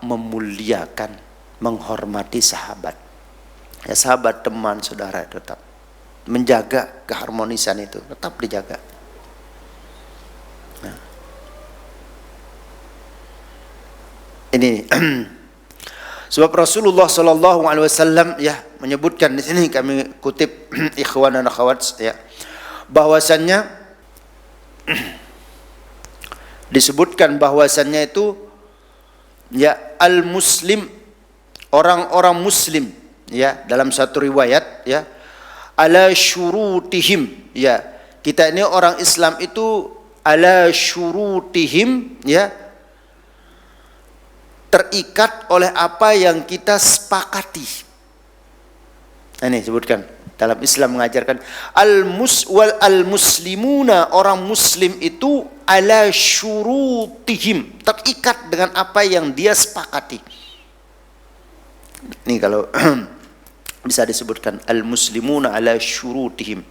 memuliakan, menghormati sahabat. Ya, sahabat, teman, saudara tetap menjaga keharmonisan itu, tetap dijaga. Nah, ini sebab Rasulullah Shallallahu Alaihi Wasallam ya menyebutkan di sini, kami kutip ikhwan dan akhwat ya, bahwasannya disebutkan bahwasannya itu ya al-muslim, orang-orang muslim ya, dalam satu riwayat ya, ala syurutihim ya, kita ini orang Islam itu ala syurutihim ya, terikat oleh apa yang kita sepakati. Ini sebutkan dalam Islam mengajarkan al-muslimuna, orang muslim itu ala syurutihim, terikat dengan apa yang dia sepakati. Ini kalau bisa disebutkan al-muslimuna ala syurutihim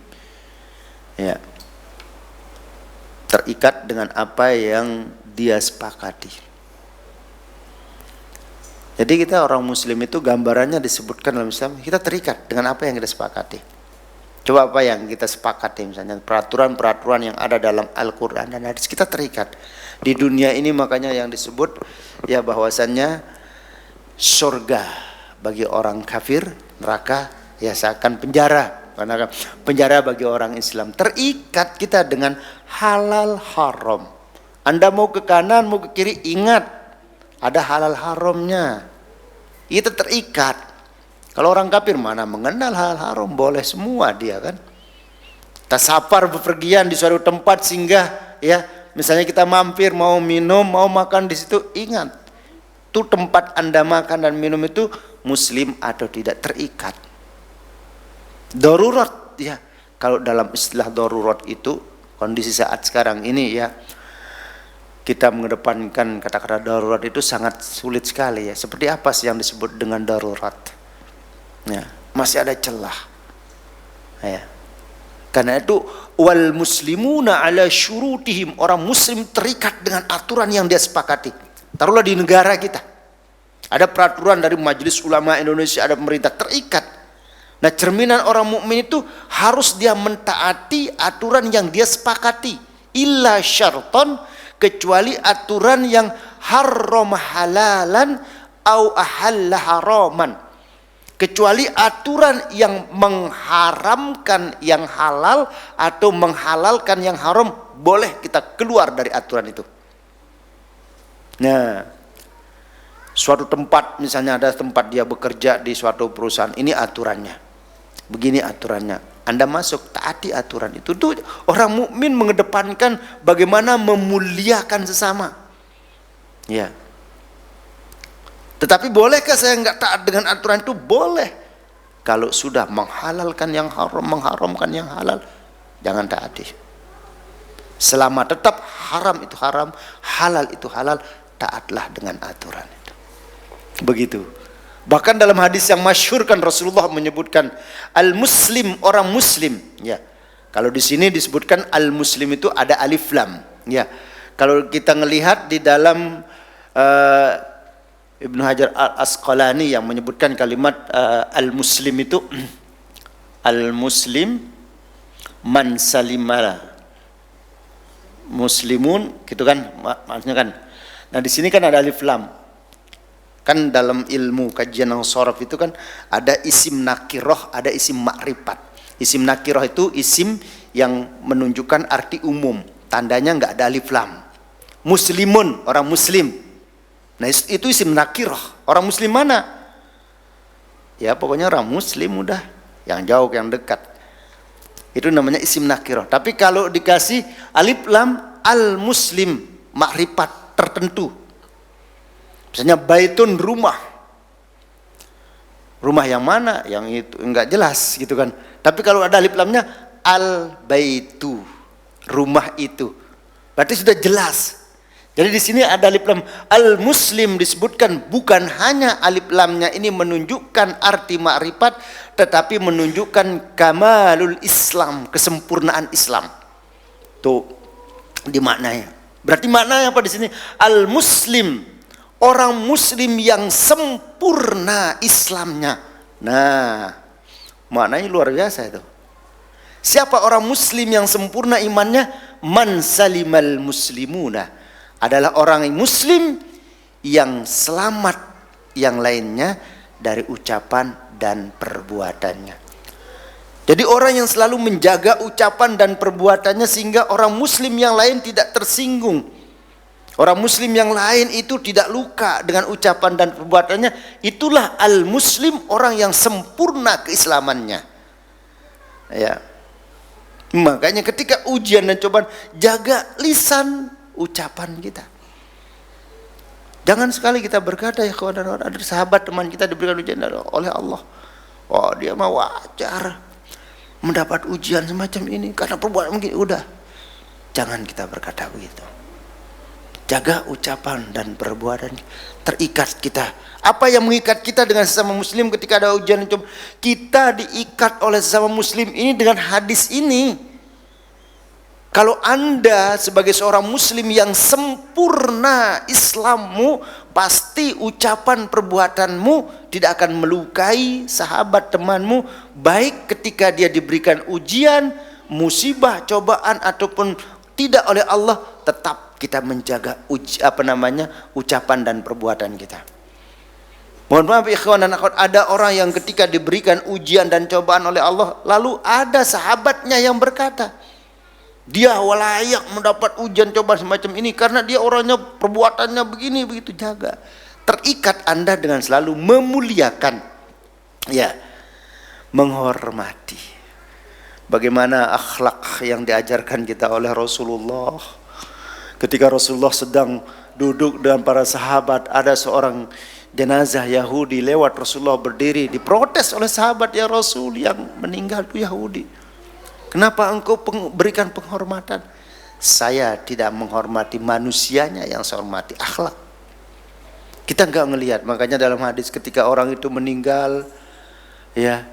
ya, terikat dengan apa yang dia sepakati. Jadi kita orang muslim itu gambarannya disebutkan dalam Islam, kita terikat dengan apa yang kita sepakati. Coba apa yang kita sepakati, misalnya peraturan-peraturan yang ada dalam Al-Quran dan hadis, kita terikat. Di dunia ini makanya yang disebut ya bahwasannya surga bagi orang kafir, neraka ya seakan penjara. Karena penjara bagi orang Islam. Terikat kita dengan halal haram. Anda mau ke kanan, mau ke kiri, ingat ada halal haramnya. Itu terikat. Kalau orang kafir mana mengenal halal haram, boleh semua dia kan. Kita safar bepergian di suatu tempat singgah ya, misalnya kita mampir mau minum, mau makan di situ, ingat itu tempat Anda makan dan minum itu muslim atau tidak, terikat. Darurat ya. Kalau dalam istilah darurat itu kondisi saat sekarang ini ya, kita mengedepankan kata-kata darurat itu sangat sulit sekali ya. Seperti apa sih yang disebut dengan darurat? Ya, masih ada celah. Ya. Karena itu wal muslimuna ala syurutihim, orang muslim terikat dengan aturan yang dia sepakati. Taruhlah di negara kita, ada peraturan dari Majelis Ulama Indonesia, ada pemerintah, terikat. Nah, cerminan orang mukmin itu harus dia mentaati aturan yang dia sepakati. Illa syarton, kecuali aturan yang haram halalan au ahalla haraman. Kecuali aturan yang mengharamkan yang halal atau menghalalkan yang haram, boleh kita keluar dari aturan itu. Nah, suatu tempat misalnya ada tempat dia bekerja di suatu perusahaan, ini aturannya, begini aturannya, Anda masuk taati aturan itu. Tuh orang mukmin mengedepankan bagaimana memuliakan sesama ya. Tetapi bolehkah saya nggak taat dengan aturan itu? Boleh. Kalau sudah menghalalkan yang haram, mengharamkan yang halal, jangan taati. Selama tetap haram itu haram, halal itu halal, taatlah dengan aturan itu. Begitu. Bahkan dalam hadis yang masyhur kan Rasulullah menyebutkan al-muslim, orang muslim ya. Kalau di sini disebutkan al-muslim itu ada alif lam ya. Kalau kita melihat di dalam Ibnu Hajar Al-Asqalani yang menyebutkan kalimat al-muslim itu al-muslim man salimala muslimun, gitu kan maksudnya kan. Nah, di sini kan ada alif lam. Kan dalam ilmu kajian al-sharaf itu kan ada isim nakiroh, ada isim makrifat. Isim nakiroh itu isim yang menunjukkan arti umum, tandanya nggak ada alif lam. Muslimun, orang muslim. Nah, itu isim nakiroh. Orang muslim mana? Ya pokoknya orang muslim udah, yang jauh yang dekat. Itu namanya isim nakiroh. Tapi kalau dikasih alif lam, al-muslim, makrifat tertentu. Misalnya baitun, rumah. Rumah yang mana? Yang itu enggak jelas gitu kan. Tapi kalau ada alif lamnya, al-baitu, rumah itu. Berarti sudah jelas. Jadi di sini ada alif lam al-muslim disebutkan, bukan hanya alif lamnya ini menunjukkan arti makrifat, tetapi menunjukkan kamalul Islam, kesempurnaan Islam. Tuh dimaknanya. Berarti maknanya apa di sini? Al-muslim, orang muslim yang sempurna Islamnya. Nah, maknanya luar biasa itu. Siapa orang muslim yang sempurna imannya? Man salimal muslimuna, adalah orang muslim yang selamat yang lainnya dari ucapan dan perbuatannya. Jadi orang yang selalu menjaga ucapan dan perbuatannya sehingga orang muslim yang lain tidak tersinggung. Orang muslim yang lain itu tidak luka dengan ucapan dan perbuatannya. Itulah al-muslim, orang yang sempurna keislamannya. Ya. Makanya ketika ujian dan cobaan, jaga lisan ucapan kita. Jangan sekali kita berkata, ya kawan, ada sahabat teman kita diberikan ujian oleh Allah. Oh, dia mah wajar mendapat ujian semacam ini karena perbuatan mungkin. Udah, jangan kita berkata begitu. Jaga ucapan dan perbuatan. Terikat kita. Apa yang mengikat kita dengan sesama muslim ketika ada ujian dan cobaan? Kita diikat oleh sesama muslim ini dengan hadis ini. Kalau Anda sebagai seorang muslim yang sempurna Islammu, pasti ucapan perbuatanmu tidak akan melukai sahabat temanmu, baik ketika dia diberikan ujian, musibah, cobaan ataupun tidak oleh Allah. Tetap kita menjaga ucapan dan perbuatan kita. Mohon maaf ikhwan dan akhwat, ada orang yang ketika diberikan ujian dan cobaan oleh Allah, lalu ada sahabatnya yang berkata, dia layak mendapat ujian cobaan semacam ini karena dia orangnya perbuatannya begini begitu. Jaga, terikat Anda dengan selalu memuliakan, ya, menghormati. Bagaimana akhlak yang diajarkan kita oleh Rasulullah. Ketika Rasulullah sedang duduk dengan para sahabat, ada seorang jenazah Yahudi lewat, Rasulullah berdiri, diprotes oleh sahabat, ya Rasul, yang meninggal itu Yahudi, kenapa engkau berikan penghormatan? Saya tidak menghormati manusianya, yang saya hormati akhlak. Kita enggak ngelihat. Makanya dalam hadis ketika orang itu meninggal, ya,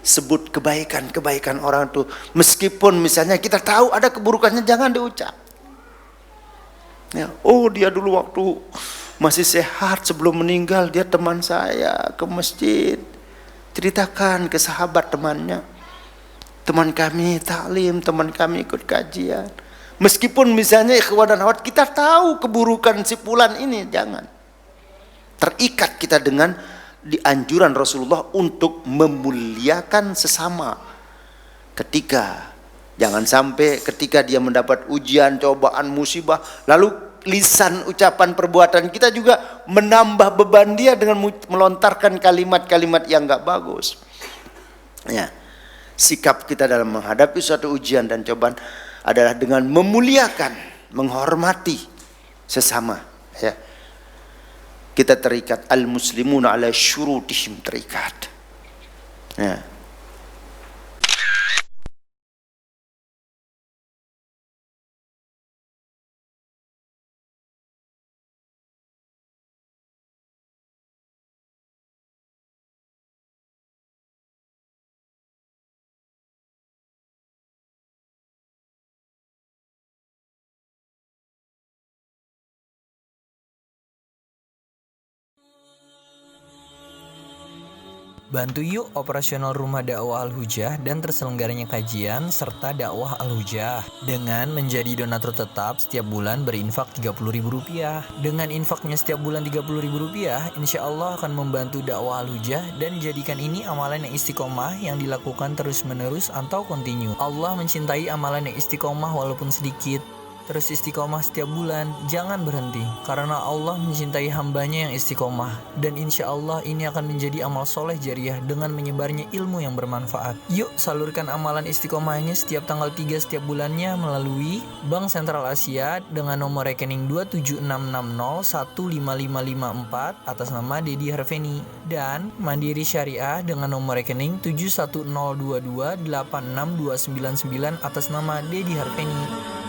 sebut kebaikan orang itu, meskipun misalnya kita tahu ada keburukannya, jangan diucap. Ya, oh dia dulu waktu masih sehat sebelum meninggal dia teman saya ke masjid, ceritakan ke sahabat temannya, teman kami taklim, teman kami ikut kajian. Meskipun misalnya ikhwan dan akhwat kita tahu keburukan si fulan ini, jangan. Terikat kita dengan dianjuran Rasulullah untuk memuliakan sesama. Jangan sampai ketika dia mendapat ujian, cobaan, musibah, lalu lisan, ucapan, perbuatan kita juga menambah beban dia dengan melontarkan kalimat-kalimat yang enggak bagus. Ya. Sikap kita dalam menghadapi suatu ujian dan cobaan adalah dengan memuliakan, menghormati sesama, ya. Kita terikat, al-muslimuna ala syurutihim, terikat. Ya. Bantu yuk operasional Rumah Dakwah Al-Hujah dan terselenggaranya kajian serta dakwah Al-Hujah dengan menjadi donatur tetap setiap bulan berinfak Rp30.000. Dengan infaknya setiap bulan Rp30.000, insya Allah akan membantu dakwah Al-Hujah dan jadikan ini amalan yang istiqomah yang dilakukan terus-menerus atau kontinu. Allah mencintai amalan yang istiqomah walaupun sedikit. Terus istiqomah setiap bulan, jangan berhenti, karena Allah mencintai hambanya yang istiqomah. Dan insya Allah ini akan menjadi amal soleh jariah dengan menyebarnya ilmu yang bermanfaat. Yuk salurkan amalan istiqomahnya setiap tanggal 3 setiap bulannya melalui Bank Sentral Asia dengan nomor rekening 27660155554 atas nama Dedi Harveni, dan Mandiri Syariah dengan nomor rekening 7102286299 atas nama Dedi Harveni.